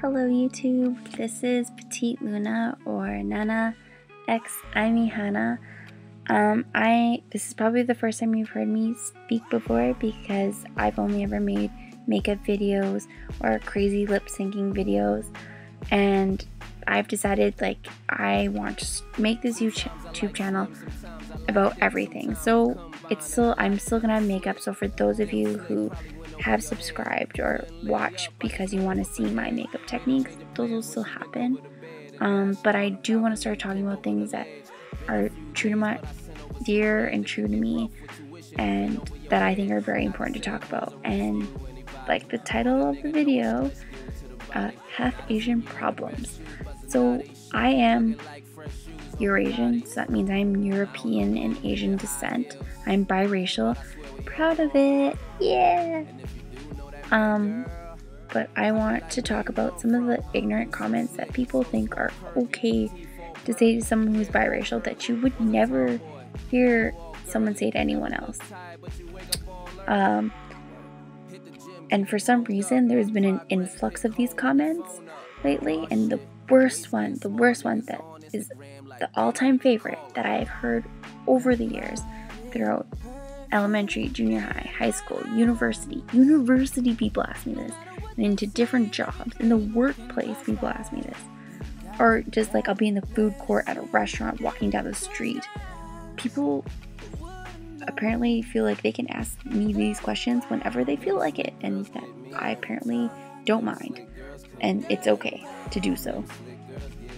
Hello YouTube, this is Petite Luna or Nana X Amy Hana. This is probably the first time you've heard me speak before because I've only ever made makeup videos or crazy lip syncing videos, and I've decided I want to make this YouTube channel about everything. So I'm still gonna have makeup, so for those of you who have subscribed or watch because you want to see my makeup techniques, those will still happen, but I do want to start talking about things that are true to my dear and true to me, and that I think are very important to talk about. And like the title of the video, half Asian problems. So I am Eurasian, so that means I'm European and Asian descent. I'm biracial, proud of it, yeah. But I want to talk about some of the ignorant comments that people think are okay to say to someone who's biracial that you would never hear someone say to anyone else. And for some reason there's been an influx of these comments lately, and the worst one that is the all-time favorite that I have heard over the years throughout elementary, junior high, high school, university people ask me this, and into different jobs, in the workplace people ask me this, or just I'll be in the food court at a restaurant walking down the street. People apparently feel like they can ask me these questions whenever they feel like it, and that I apparently don't mind, and it's okay to do so.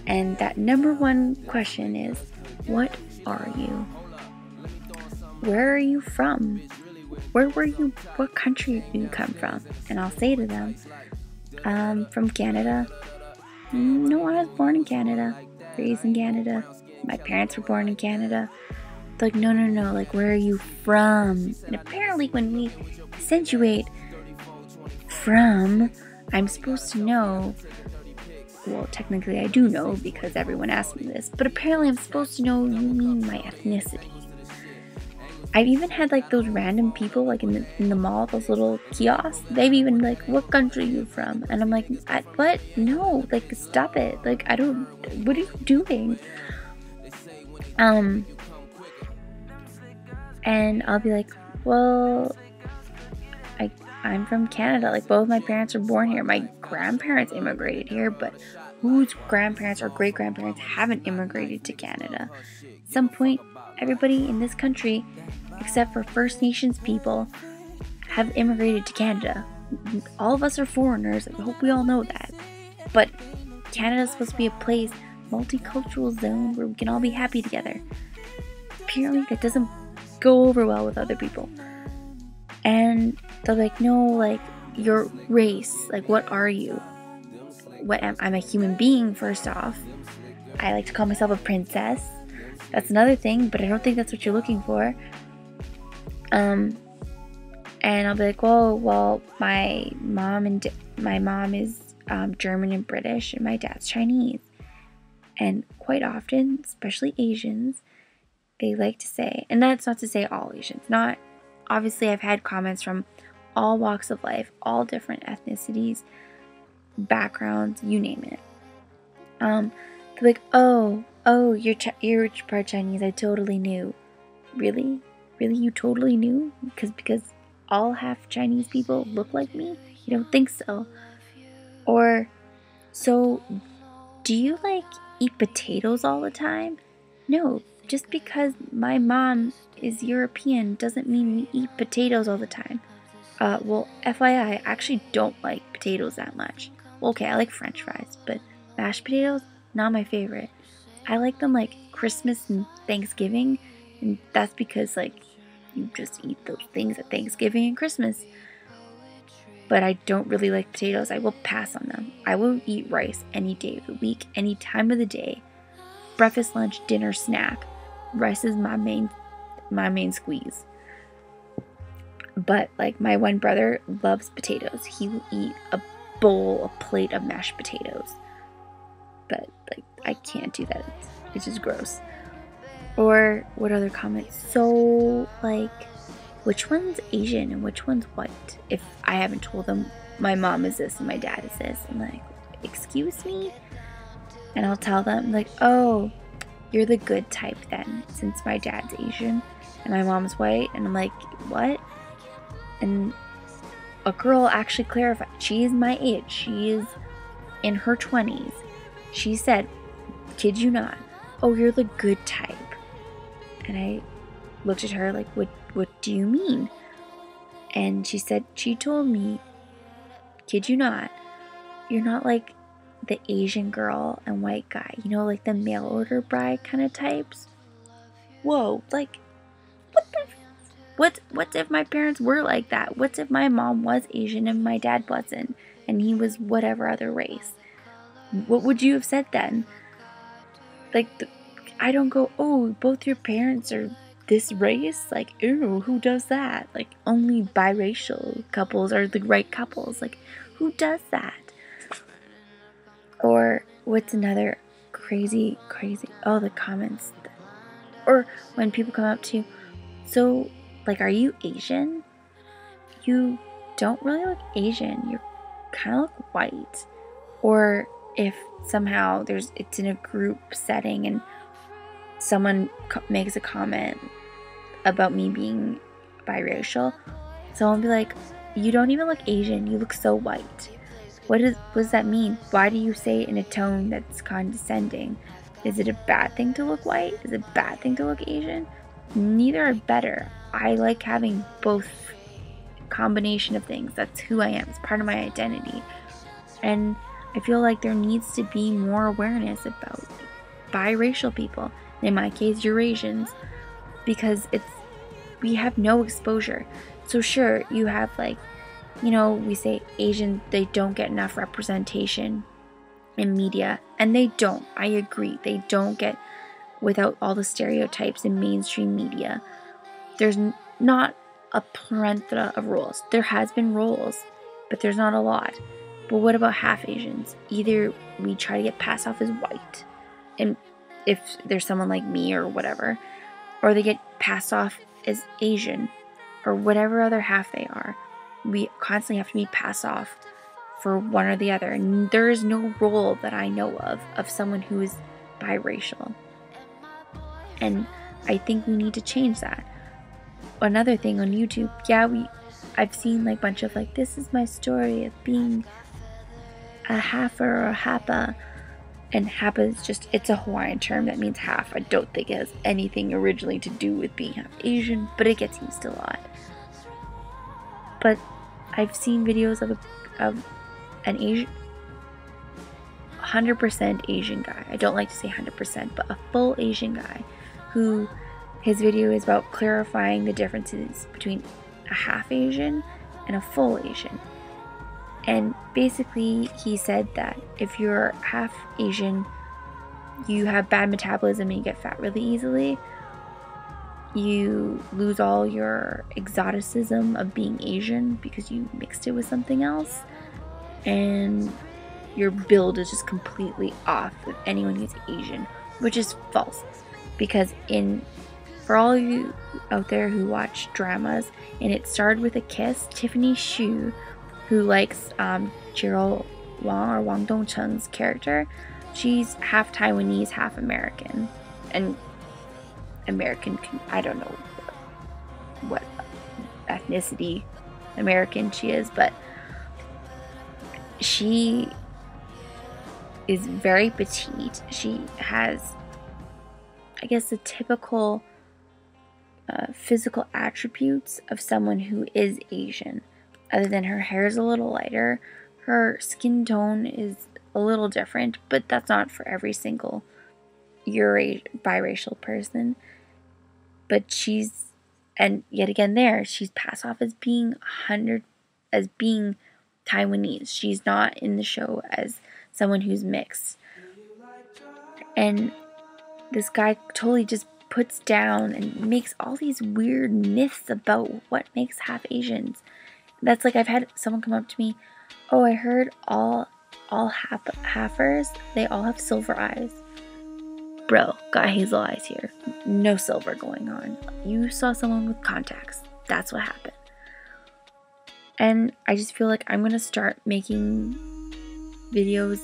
And that number one question is, what are you? Where are you from? Where were you? What country do you come from? And I'll say to them, from Canada. No, I was born in Canada, raised in Canada. My parents were born in Canada. They're like, no, where are you from? And apparently when we accentuate from, I'm supposed to know. Well, technically I do know because everyone asked me this, but apparently I'm supposed to know you mean my ethnicity. I've even had those random people in the mall, those little kiosks. They've even what country are you from? And I'm like, what? No, stop it. I don't. What are you doing? And I'll be like, well, I'm from Canada. Both my parents were born here. My grandparents immigrated here, but whose grandparents or great grandparents haven't immigrated to Canada? At some point, everybody in this country, except for First Nations people, have immigrated to Canada. All of us are foreigners. I hope we all know that. But Canada is supposed to be a place, multicultural zone where we can all be happy together. Apparently, that doesn't go over well with other people. And they're like, no, your race. What are you? I'm a human being, first off. I like to call myself a princess. That's another thing, but I don't think that's what you're looking for. And I'll be like, well, my mom is German and British, and my dad's Chinese. And quite often, especially Asians, they like to say, and that's not to say all Asians, not, obviously I've had comments from all walks of life, all different ethnicities, backgrounds, you name it. They're like, oh, you're part Chinese, I totally knew. Really, you totally knew? Because all half Chinese people look like me? You don't think so? Or, so do you eat potatoes all the time? No, just because my mom is European doesn't mean we eat potatoes all the time. Well, FYI, I actually don't like potatoes that much. Okay, I like French fries, but mashed potatoes, not my favorite. I like them Christmas and Thanksgiving, and that's because you just eat those things at Thanksgiving and Christmas. But I don't really like potatoes. I will pass on them. I will eat rice any day of the week, any time of the day. Breakfast, lunch, dinner, snack. Rice is my main squeeze. But my one brother loves potatoes. He will eat a plate of mashed potatoes. But I can't do that. It's just gross. Or what other comments? So which one's Asian and which one's white? If I haven't told them my mom is this and my dad is this, and excuse me? And I'll tell them, like, oh, you're the good type then, since my dad's Asian and my mom's white. And I'm like, what? And a girl actually clarified, she is my age. She is in her 20s. She said, kid you not, oh, you're the good type. And I looked at her like, what do you mean? And she said, she told me, kid you not, you're not like the Asian girl and white guy, you know, like the mail order bride kind of types. Whoa, like, what if my parents were like that? What if my mom was Asian and my dad wasn't, and he was whatever other race? What would you have said then? Like, I don't go, oh, both your parents are this race? Like, ew, who does that? Like, only biracial couples are the right couples. Like, who does that? Or what's another crazy, oh, the comments. Or when people come up to you, so, like, are you Asian? You don't really look Asian. You kind of look white. Or if somehow it's in a group setting and someone makes a comment about me being biracial, someone will be like, you don't even look Asian. You look so white. What does that mean? Why do you say it in a tone that's condescending? Is it a bad thing to look white? Is it a bad thing to look Asian? Neither are better. I like having both combination of things. That's who I am. It's part of my identity. And I feel like there needs to be more awareness about biracial people. In my case, Eurasians, because we have no exposure. So sure, you have like, you know, we say Asian, they don't get enough representation in media, and they don't. I agree. They don't get, without all the stereotypes in mainstream media. There's not a plethora of roles. There has been roles, but there's not a lot. But what about half Asians? Either we try to get passed off as white, and if there's someone like me or whatever, or they get passed off as Asian, or whatever other half they are. We constantly have to be passed off for one or the other, and there is no role that I know of someone who is biracial. And I think we need to change that. Another thing on YouTube, I've seen like a bunch of like, this is my story of being a halfer or a hapa. And hapa is just, it's a Hawaiian term that means half. I don't think it has anything originally to do with being half Asian, but it gets used a lot. But I've seen videos of an Asian, 100% Asian guy. I don't like to say 100%, but a full Asian guy who his video is about clarifying the differences between a half Asian and a full Asian. And basically he said that if you're half Asian, you have bad metabolism and you get fat really easily. You lose all your exoticism of being Asian because you mixed it with something else. And your build is just completely off with anyone who's Asian, which is false. Because for all you out there who watch dramas, and it started with a kiss, Tiffany Xu, who likes Jiro Wang or Wang Dongcheng's character, she's half Taiwanese, half American. And American, I don't know what ethnicity American she is, but she is very petite. She has, I guess, the typical physical attributes of someone who is Asian. Other than her hair is a little lighter, her skin tone is a little different, but that's not for every single biracial person. But and yet again she's passed off as being Taiwanese. She's not in the show as someone who's mixed. And this guy totally just puts down and makes all these weird myths about what makes half Asians. That's like, I've had someone come up to me, oh, I heard all halfers, they all have silver eyes. Bro, got hazel eyes here. No silver going on. You saw someone with contacts. That's what happened. And I just feel like I'm going to start making videos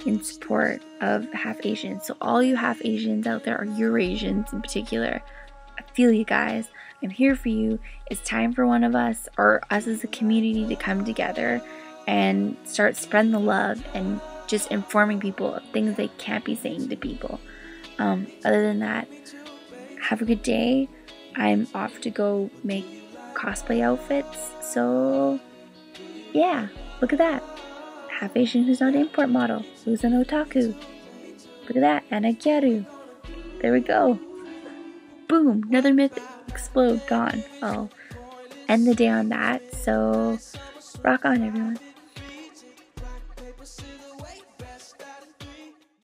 in support of half Asians. So all you half Asians out there, or Eurasians in particular, I feel you guys. I'm here for you. It's time for one of us, or us as a community, to come together and start spreading the love and just informing people of things they can't be saying to people. Other than that, have a good day. I'm off to go make cosplay outfits. So yeah, look at that. Half Asian who's not an import model, who's an otaku. Look at that, and a gyaru. There we go. Boom, another myth explode, gone. I'll end the day on that, so rock on everyone.